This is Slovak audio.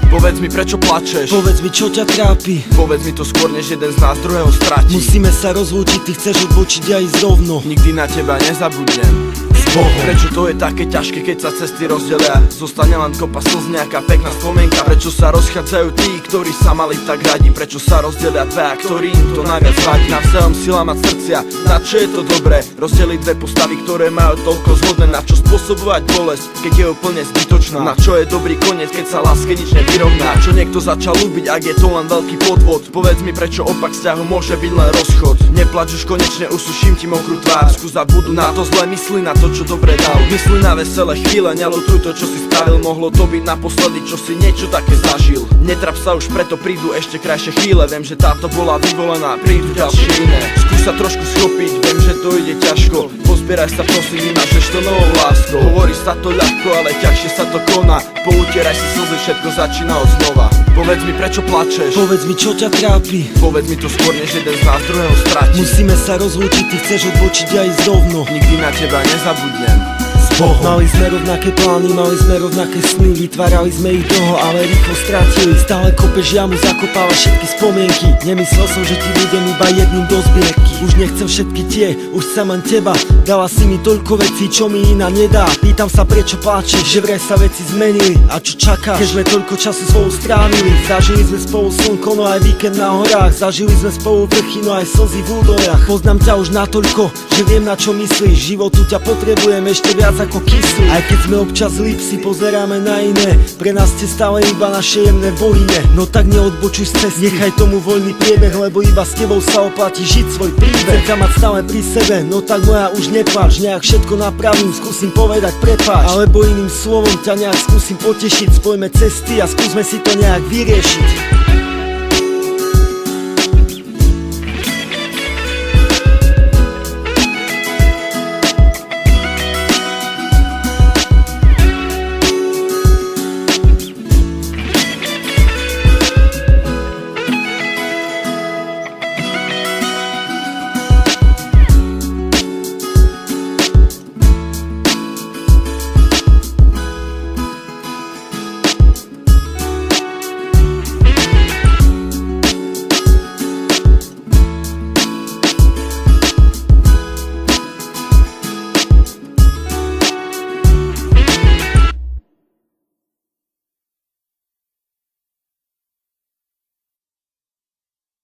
Povedz mi, prečo plačeš? Povedz mi, čo ťa trápi? Povedz mi to skôr, než jeden z nás druhého stratí. Musíme sa rozlúčiť, ty chceš odbočiť a ísť rovno. Nikdy na teba nezabudnem. Prečo to je také ťažké, keď sa cesty rozdelia? Zostane len kopa slz, nejaká pekná spomienka. Prečo sa rozchádzajú tí, ktorí sa mali tak radi? Prečo sa rozdelia dvaja, ktorým to najviac vadí? Navzájom sila mať srdcia, na čo je to dobré? Rozdeliť dve postavy, ktoré majú toľko zhodné. Na čo spôsobovať bolesť, keď je úplne zbytočná? Na čo je dobrý koniec, keď sa láske nič nevyrovná? Čo niekto začal ľúbiť, ak je to len veľký podvod? Povedz mi, prečo opak vzťahu môže byť len rozchod? Neplač už, konečne usuším ti mokrú tvár. Skús zabudnúť na to zlé, mysli na to, čo dobre dal. Mysli na veselé chvíle, neľutuj to, čo si spravil. Mohlo to byť naposledy, čo si niečo také zažil. Netrap sa už, preto prídu ešte krajšie chvíle. Viem, že táto bola vyvolená, prídu ďalšie iné. Skús sa trošku schopiť, viem, že to ide ťažko. Pozbieraj sa prosím, vynášeš to novou láskou. Hovorí sa to ľahko, ale ťažšie sa to koná. Poutieraj si slzy, všetko začína od znova. Povedz mi, prečo plačeš? Povedz mi, čo ťa trápi? Povedz mi to skôr, než jeden z nás druhého stratí. Musíme sa rozlúčiť, ty chceš odbočiť a ísť rovno. Nikdy na teba nezabudnem. Mali sme rovnaké plány, mali sme rovnaké sny. Vytvárali sme ich dlho, ale rýchlo stratili. Stále kopeš jamu, zakopáva všetky spomienky. Nemyslel som, že ti budem iba jedným do zbierky. Už nechcem všetky tie, už chcem len teba. Dala si mi toľko vecí, čo mi iná nedá. Pýtam sa, prečo pláčeš, že vraj sa veci zmenili. A čo čakáš, keď sme toľko času spolu strávili? Zažili sme spolu slnko, no aj víkend na horách. Zažili sme spolu vrchy, no aj slzy v údoliach. Poznám ťa už natoľko, že viem, na čo myslíš. Životu ťa potrebujem ešte viac ako kyslý. Aj keď sme občas líp, si pozeráme na iné. Pre nás ste stále iba naše jemné bohyne. No tak neodbočuj z cesty, nechaj tomu voľný priebeh, lebo iba s tebou sa oplatí žiť svoj príbeh. Chcem ťa mať stále pri sebe, no tak moja už nepláč. Nejak všetko napravím, skúsim povedať prepáč. Alebo iným slovom ťa nejak skúsim potešiť. Spojme cesty a skúsme si to nejak vyriešiť.